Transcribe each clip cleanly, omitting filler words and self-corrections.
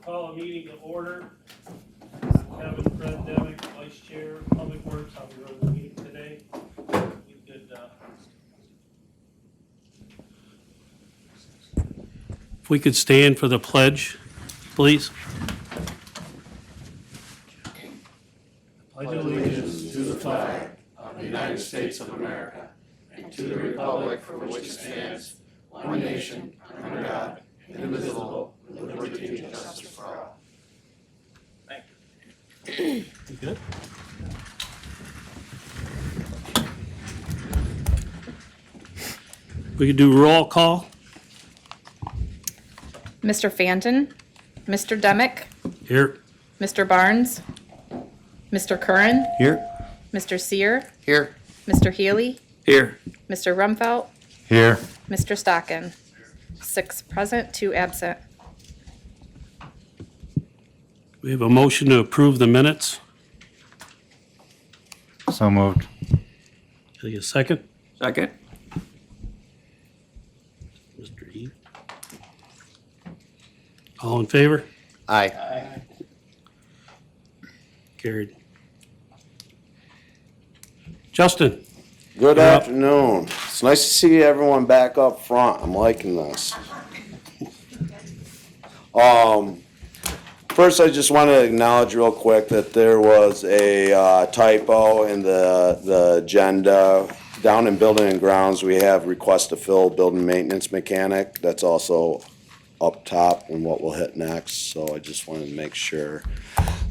Call a meeting to order. Kevin Fred Demick, Vice Chair, Public Works, I'll be running the meeting today. We could, if we could stand for the pledge, please. Pledge allegiance To the flag of the United States of America and to the republic for which it stands, one nation, under God, indivisible, with liberty and justice for all. You good? We could do roll call. Mr. Fanton, Mr. Demick, Here. Mr. Barnes, Mr. Curran, Here. Mr. Sear, Here. Mr. Healy, Here. Mr. Rumfelt, Here. Mr. Stocken. 6 present, 2 absent. We have a motion to approve the minutes. So moved. Can I get a second? Second. Mr. E. All in favor? Aye. Carried. Justin? Good You're up. afternoon. It's nice to see everyone back up front. I'm liking this. First, I just want to acknowledge real quick that there was a typo in the agenda. Down in Building and Grounds, we have request to fill building maintenance mechanic. That's also up top and what we'll hit next. So I just wanted to make sure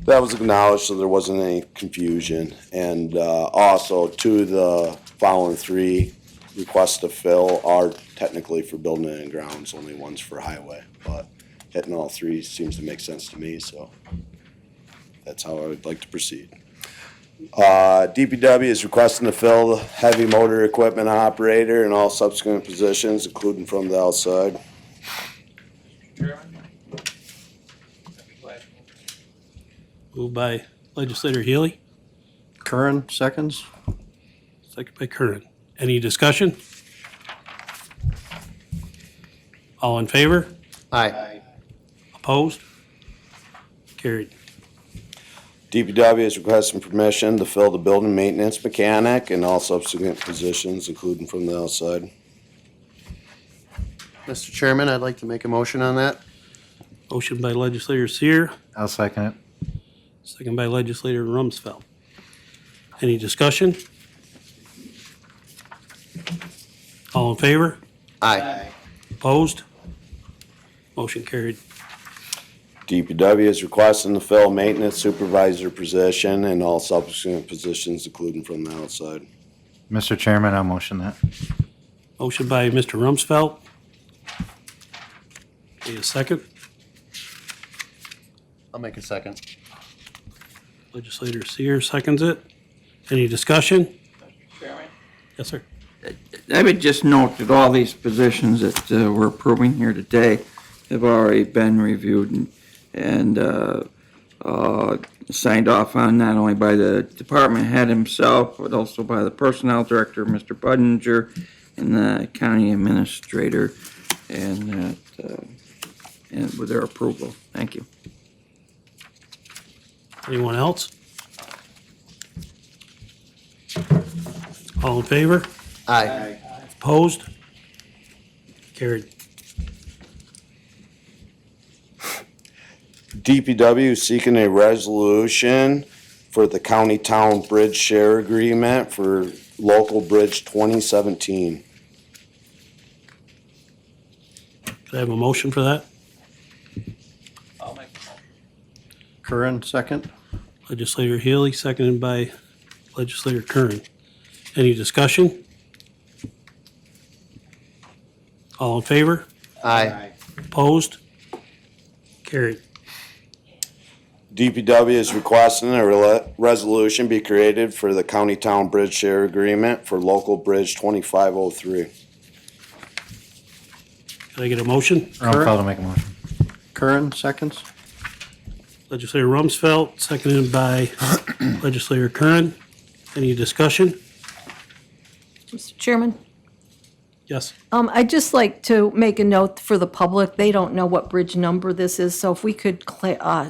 that was acknowledged so there wasn't any confusion. And also, to the following 3 requests to fill are technically for Building and Grounds, only one's for highway. But hitting all 3 seems to make sense to me, so that's how I would like to proceed. DPW is requesting to fill the heavy motor equipment operator in all subsequent positions, including from the outside. Moved by Legislator Healy, Curran, seconds. second by Curran. Any discussion? All in favor? Aye. Opposed? Carried. DPW is requesting permission to fill the building maintenance mechanic in all subsequent positions, including from the outside. Mr. Chairman, I'd like to make a motion on that. Motion by Legislator Sear, I'll second it. second by Legislator Rumsfeld. Any discussion? All in favor? Aye. Opposed? Motion carried. DPW is requesting to fill maintenance supervisor position in all subsequent positions, including from the outside. Mr. Chairman, I'll motion that. Motion by Mr. Rumsfeld. Need a second? I'll make a second. Legislator Sear seconds it. Any discussion? Yes, sir. I would just note that all these positions that we're approving here today have already been reviewed and signed off on, not only by the department head himself, but also by the personnel director, Mr. Budinger, and the county administrator, and with their approval. Thank you. Anyone else? All in favor? Aye. Opposed? Carried. DPW is seeking a resolution for the county town bridge share agreement for local bridge 2017. Could I have a motion for that? Curran, second. Legislator Healy, seconded by Legislator Curran. Any discussion? All in favor? Aye. Opposed? Carried. DPW is requesting a resolution be created for the county town bridge share agreement for local bridge 2503. Can I get a motion? Rumfeld will make a motion. Curran, seconds. Legislator Rumsfeld, seconded by Legislator Curran. Any discussion? Mr. Chairman, Yes. I'd just like to make a note for the public. They don't know what bridge number this is, so if we could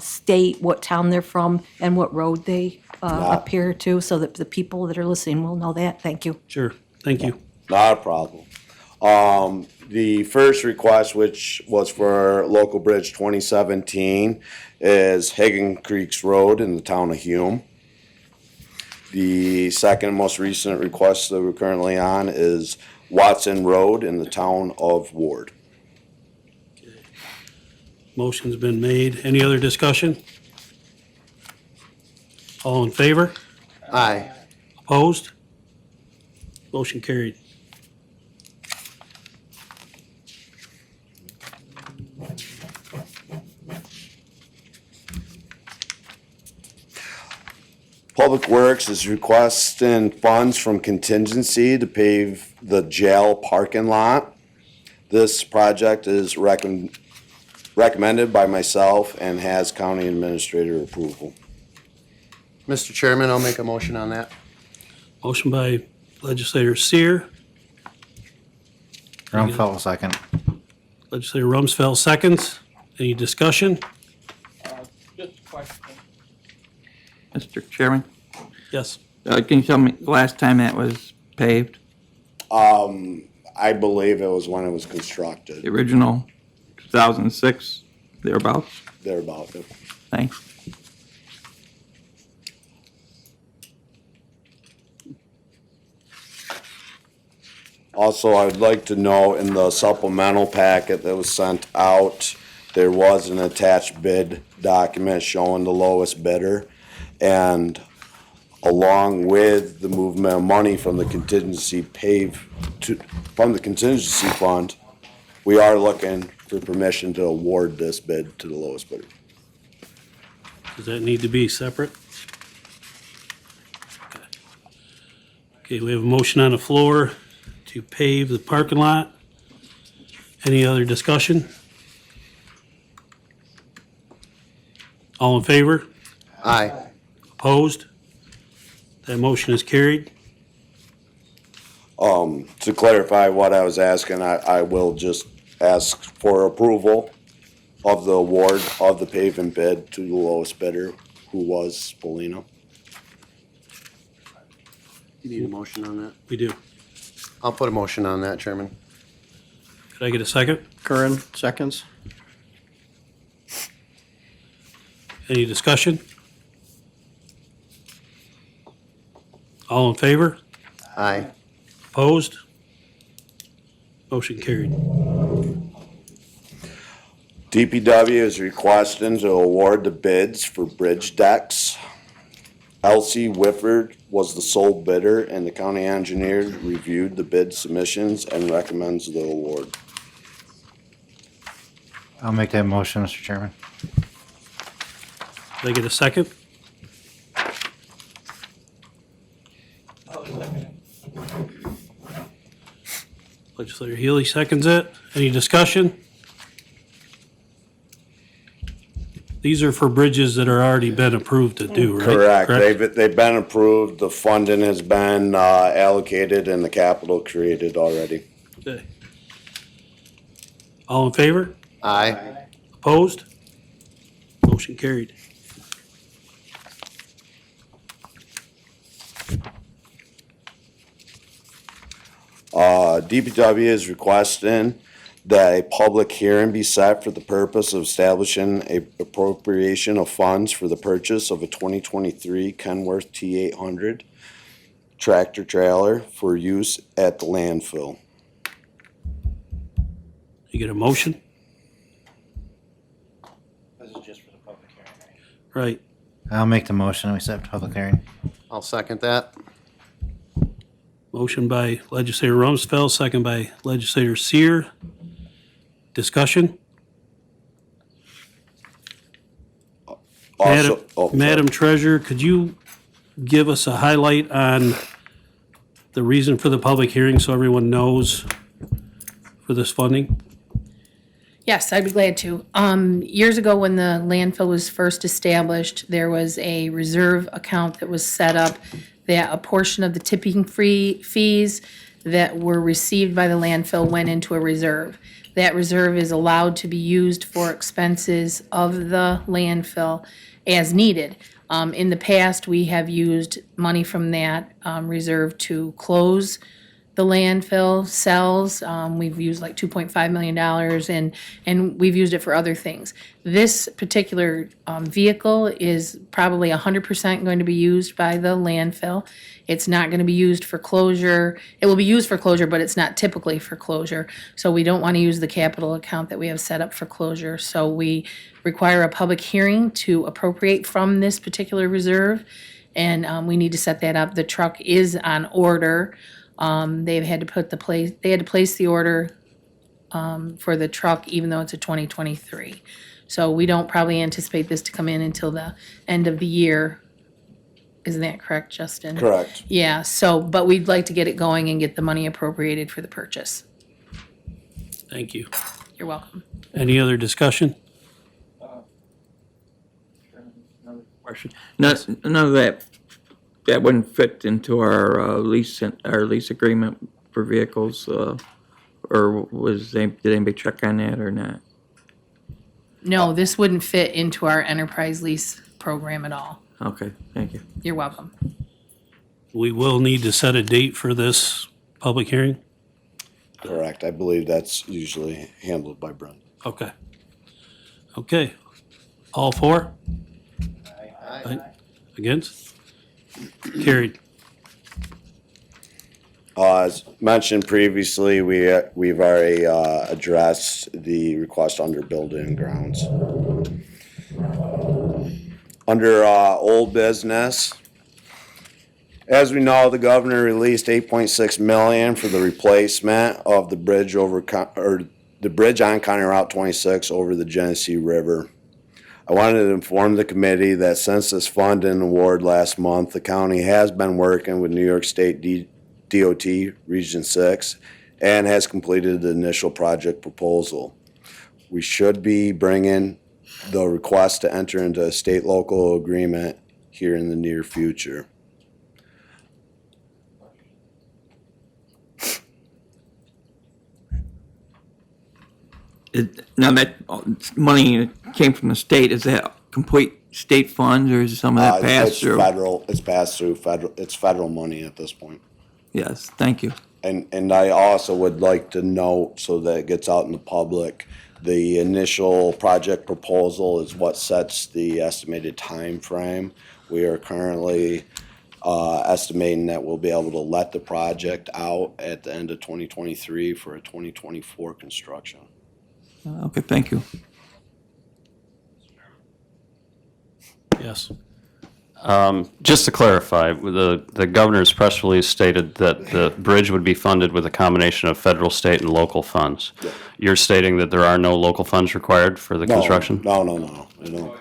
state what town they're from and what road they appear to, so that the people that are listening will know that. Thank you. Sure. Thank you. Not a problem. The first request, which was for local bridge 2017, is Hagen Creeks Road in the town of Hume. The second most recent request that we're currently on is Watson Road in the town of Ward. Motion's been made. Any other discussion? All in favor? Aye. Opposed? Motion carried. Public Works is requesting funds from contingency to pave the jail parking lot. This project is recommended by myself and has county administrator approval. Mr. Chairman, I'll make a motion on that. Motion by legislator Seer, Rumfeld will second. legislator Rumsfeld seconds. Any discussion? Just a question. Mr. Chairman, Yes. can you tell me the last time that was paved? I believe it was when it was The constructed, original 2006, thereabouts? thereabout. Thanks. Also, I'd like to know in the supplemental packet that was sent out, there was an attached bid document showing the lowest bidder. And along with the movement of money from the contingency from the contingency fund, we are looking for permission to award this bid to the lowest bidder. Does that need to be separate? Okay, we have a motion on the floor to pave the parking lot. Any other discussion? All in favor? Aye. Opposed? That motion is carried. To clarify what I was asking, I will just ask for approval of the award of the paving bid to the lowest bidder, who was Spolino. You need a motion on that? We do. I'll put a motion on that, Chairman. Could I get a second? Curran, seconds. Any discussion? All in favor? Aye. Opposed? Motion carried. DPW is requesting to award the bids for bridge decks. LC Whifford was the sole bidder, and the county engineer reviewed the bid submissions and recommends the award. I'll make that motion, Mr. Chairman. Could I get a second? Legislator Healy seconds it. Any discussion? These are for bridges that are already been approved to do, right? Correct. They've been approved, the funding has been allocated, and the capital created already. Okay. All in favor? Aye. Opposed? Motion carried. DPW is requesting that a public hearing be set for the purpose of establishing a appropriation of funds for the purchase of a 2023 Kenworth T800 tractor trailer for use at the landfill. You get a motion? This is just for the public hearing, Right. I'll make the motion. We set public hearing. I'll second that. Motion by legislator Rumsfeld, second by legislator Seer. Discussion? Also, sorry. Madam Treasurer, could you give us a highlight on the reason for the public hearing so everyone knows for this funding? Yes, I'd be glad to. Years ago, when the landfill was first established, there was a reserve account that was set up that a portion of the tipping fees that were received by the landfill went into a reserve. That reserve is allowed to be used for expenses of the landfill as needed. In the past, we have used money from that reserve to close the landfill cells. We've used like $2.5 million and we've used it for other things. This particular vehicle is probably 100% going to be used by the landfill. It's not going to be used for closure. It will be used for closure, but it's not typically for closure. So we don't want to use the capital account that we have set up for closure. So we require a public hearing to appropriate from this particular reserve. And we need to set that up. The truck is on order. They had to place the order for the truck, even though it's a 2023. So we don't probably anticipate this to come in until the end of the year. Isn't that correct, Justin? Correct. Yeah, so, but we'd like to get it going and get the money appropriated for the purchase. Thank you. You're welcome. Any other discussion? Question. None of that wouldn't fit into our lease agreement for vehicles, or did anybody check on that or not? No, this wouldn't fit into our enterprise lease program at all. Okay, thank you. You're welcome. We will need to set a date for this public hearing? Correct. I believe that's usually handled by Brent. Okay. Okay. All for? Aye. Against? Carried. As mentioned previously, we've already addressed the request under building and grounds. Under old business, as we know, the governor released $8.6 million for the replacement of the bridge the bridge on County Route 26 over the Genesee River. I wanted to inform the committee that since this funding award last month, the county has been working with New York State DOT Region 6 and has completed the initial project proposal. We should be bringing the request to enter into a state-local agreement here in the near future. Now that money came from the state, is that complete state funds or is some of that passed It's through? federal, it's passed through it's federal money at this point. Yes, thank you. And I also would like to note, so that it gets out in the public, the initial project proposal is what sets the estimated time frame. We are currently estimating that we'll be able to let the project out at the end of 2023 for a 2024 construction. Okay, thank you. Yes. Just to clarify, the governor's press release stated that the bridge would be funded with a combination of federal, state, and local funds. Yeah. You're stating that there are no local funds required for the construction? No.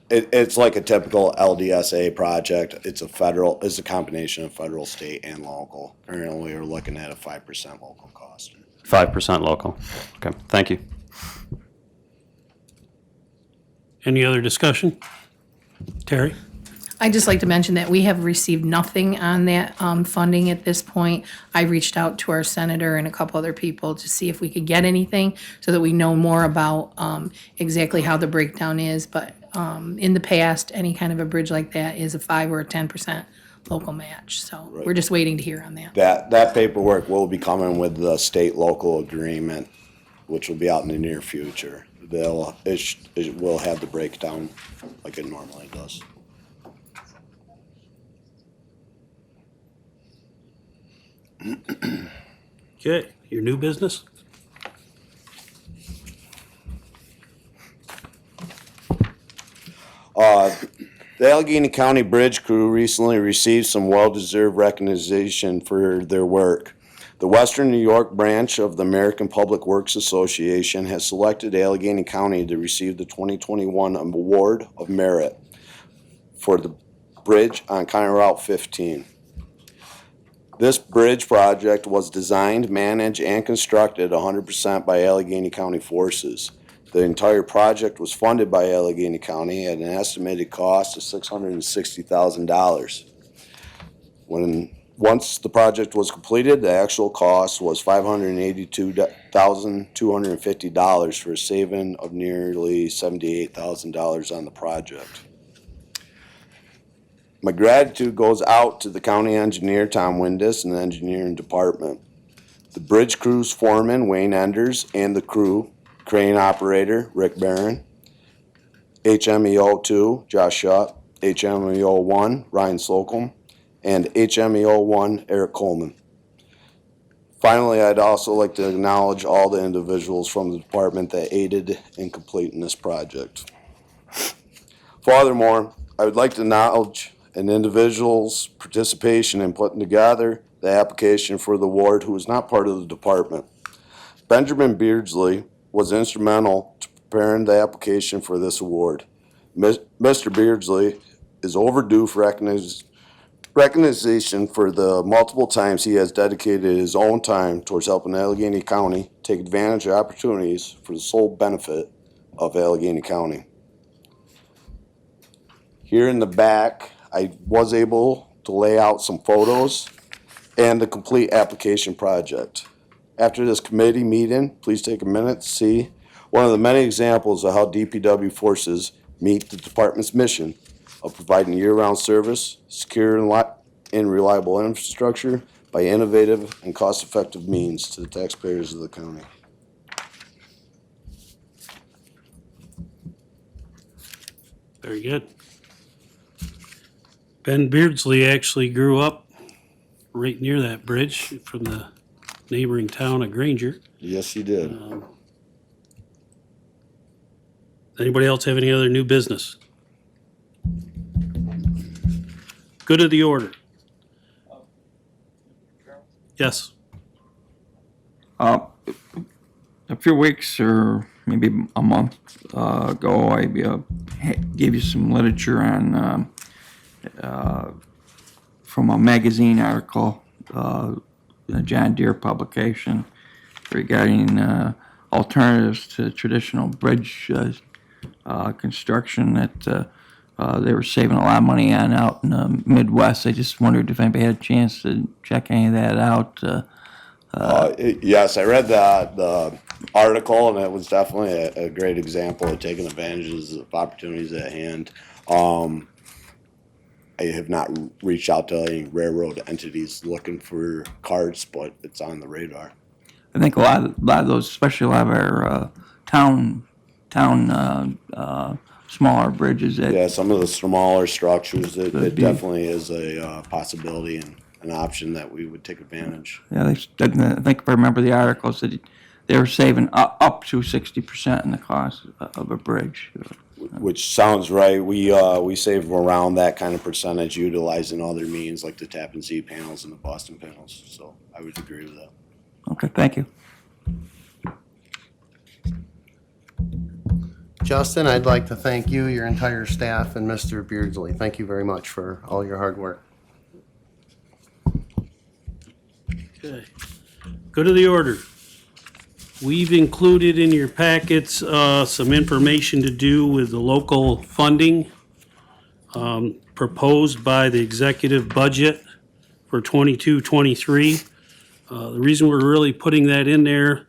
It's like a typical LDSA project. It's a combination of federal, state, and local. Currently, we're looking at a 5% local cost. 5% local. Okay, thank you. Any other discussion? Terry? I'd just like to mention that we have received nothing on that funding at this point. I reached out to our senator and a couple other people to see if we could get anything so that we know more about exactly how the breakdown is. But in the past, any kind of a bridge like that is a 5 or a 10% local match. So we're just waiting to hear on that. That paperwork will be coming with the state-local agreement, which will be out in the near future. It will have the breakdown like it normally does. Okay, your new business? The Allegheny County Bridge Crew recently received some well-deserved recognition for their work. The Western New York branch of the American Public Works Association has selected Allegheny County to receive the 2021 Award of Merit for the bridge on County Route 15. This bridge project was designed, managed, and constructed 100% by Allegheny County forces. The entire project was funded by Allegheny County at an estimated cost of $660,000. When Once the project was completed, the actual cost was $582,250 for a saving of nearly $78,000 on the project. My gratitude goes out to the county engineer, Tom Windus, and the engineering department. The bridge crew's foreman, Wayne Enders, and the crew, crane operator, Rick Barron, HMEO 2, Josh Shutt, HMEO 1, Ryan Slocum, and HMEO 1, Eric Coleman. Finally, I'd also like to acknowledge all the individuals from the department that aided in completing this project. Furthermore, I would like to acknowledge an individual's participation in putting together the application for the award who was not part of the department. Benjamin Beardsley was instrumental to preparing the application for this award. Mr. Beardsley is overdue for recognition for the multiple times he has dedicated his own time towards helping Allegheny County take advantage of opportunities for the sole benefit of Allegheny County. Here in the back, I was able to lay out some photos and the complete application project. After this committee meeting, please take a minute to see one of the many examples of how DPW forces meet the department's mission of providing year-round service, secure and reliable infrastructure by innovative and cost-effective means to the taxpayers of the county. Very good. Ben Beardsley actually grew up right near that bridge from the neighboring town of Granger. Yes, he did. Anybody else have any other new business? Good of the order. Yes. A few weeks or maybe a month ago, I gave you some literature on from a magazine article, a John Deere publication, regarding alternatives to traditional bridge construction that they were saving a lot of money on out in the Midwest. I just wondered if anybody had a chance to check any of that out. Yes, I read the article, and it was definitely a great example of taking advantages of opportunities at hand. I have not reached out to any railroad entities looking for carts, but it's on the radar. I think a lot of those, especially a lot of our town smaller bridges that Yeah, some of the smaller structures, it Could be. definitely is a possibility and an option that we would take advantage. Yeah, I think if I remember the article, said they were saving up to 60% in the cost of a bridge. Which sounds right. We save around that kind of percentage utilizing other means like the Tappan Zee panels and the Boston panels. So I would agree with that. Okay, thank you. Justin, I'd like to thank you, your entire staff, and Mr. Beardsley. Thank you very much for all your hard work. Okay. Go to the order. We've included in your packets some information to do with the local funding proposed by the executive budget for 22-23. The reason we're really putting that in there,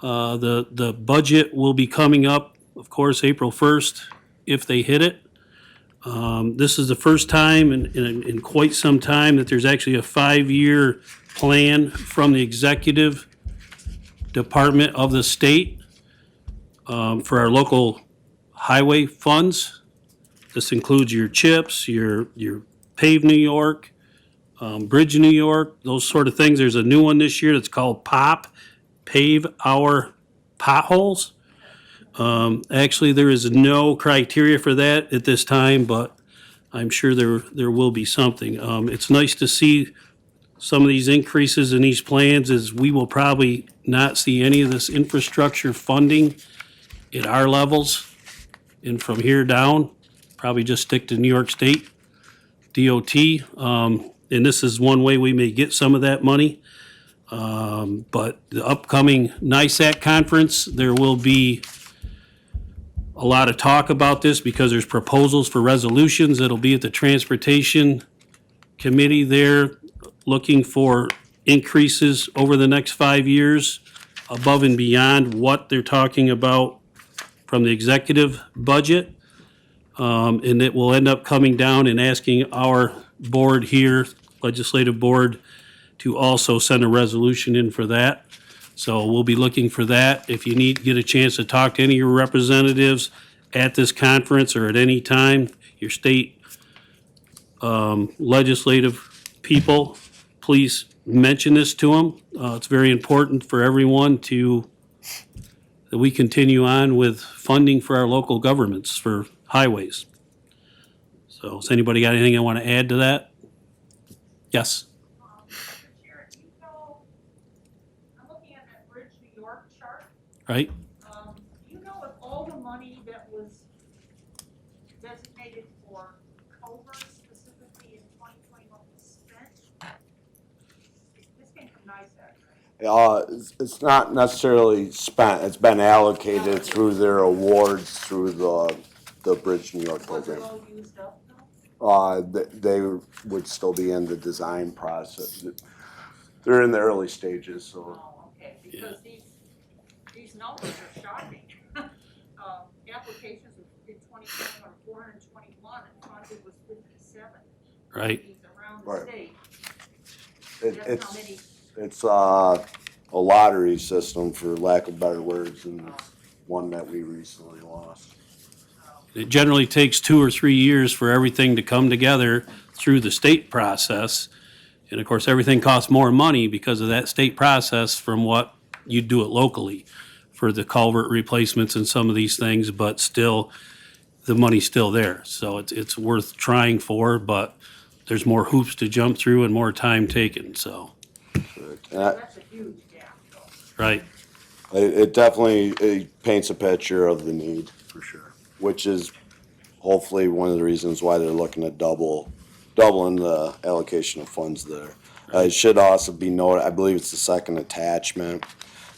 the budget will be coming up, of course, April 1st, if they hit it. This is the first time in quite some time that there's actually a 5-year plan from the executive department of the state for our local highway funds. This includes your CHIPS, your Pave New York, Bridge New York, those sort of things. There's a new one this year that's called POP, Pave Our Potholes. Actually, there is no criteria for that at this time, but I'm sure there will be something. It's nice to see some of these increases in these plans, as we will probably not see any of this infrastructure funding at our levels. And from here down, probably just stick to New York State DOT. And this is one way we may get some of that money. But the upcoming NISAC conference, there will be a lot of talk about this because there's proposals for resolutions that'll be at the Transportation Committee there looking for increases over the next 5 years above and beyond what they're talking about from the executive budget. And it will end up coming down and asking our board here, legislative board, to also send a resolution in for that. So we'll be looking for that. If you need, get a chance to talk to any of your representatives at this conference or at any time, your state legislative people, please mention this to them. It's very important for everyone that we continue on with funding for our local governments for highways. So has anybody got anything they want to add to that? Yes? Jared, I'm looking at that Bridge New York chart. Right? Do you know if all the money that was designated for culverts specifically in 2021 was spent? This came from NICEAG, right? It's not necessarily spent, it's been allocated through their awards through the Bridge New York Was it program. all used up though? They would still be in the design process. They're in the early stages, so. Oh, okay, because these numbers are shocking. Applications in 2021 are 421 and funded was 57. Right. Around Right. the state. It's, That's how many. it's a lottery system, for lack of better words, and one that we recently lost. It generally takes 2 or 3 years for everything to come together through the state process. And of course, everything costs more money because of that state process from what you do it locally for the culvert replacements and some of these things, but still, the money's still there. So it's worth trying for, but there's more hoops to jump through and more time taken, so, And I- That's a huge gap though. right. It definitely paints a picture of the need, for sure, which is hopefully one of the reasons why they're looking at doubling the allocation of funds there. It should also be noted, I believe it's the second attachment,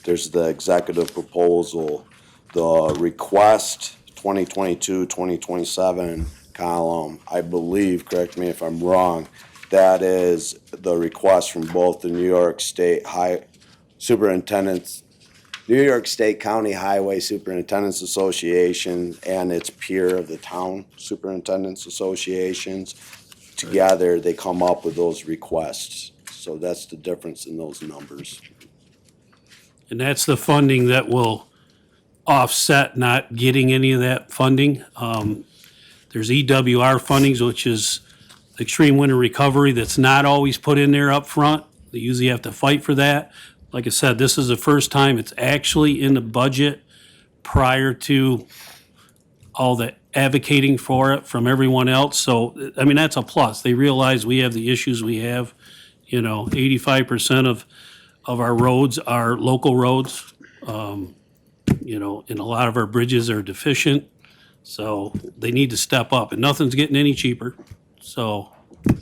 there's the executive proposal, the request 2022-2027 column, I believe, correct me if I'm wrong, that is the request from both the New York State New York State County Highway Superintendents Association and its peer of the town superintendents associations. Together, they come up with those requests. So that's the difference in those numbers. And that's the funding that will offset not getting any of that funding. There's EWR fundings, which is extreme winter recovery, that's not always put in there up front. They usually have to fight for that. Like I said, this is the first time it's actually in the budget prior to all the advocating for it from everyone else. So, I mean, that's a plus. They realize we have the issues we have. 85% of our roads are local roads. And a lot of our bridges are deficient. So they need to step up, and nothing's getting any cheaper. So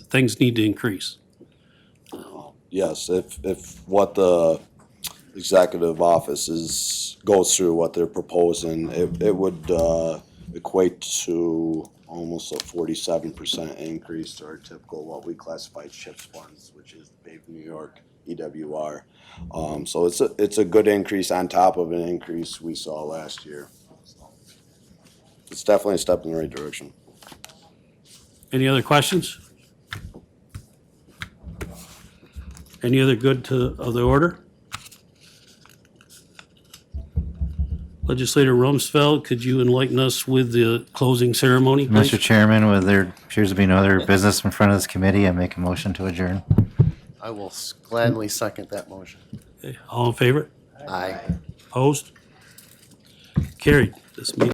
things need to increase. Yes, if what the executive office goes through what they're proposing, it would equate to almost a 47% increase to our typical, what we classify CHIPS funds, which is Pave New York, EWR. So it's a good increase on top of an increase we saw last year. It's definitely a step in the right direction. Any other questions? Any other good of the order? Legislator Rumsfeld, could you enlighten us with the closing ceremony, please? Mr. Chairman, with there appears to be no other business in front of this committee, I make a motion to adjourn. I will gladly second that motion. Okay, all in favor? Aye. Opposed? Carried. This meeting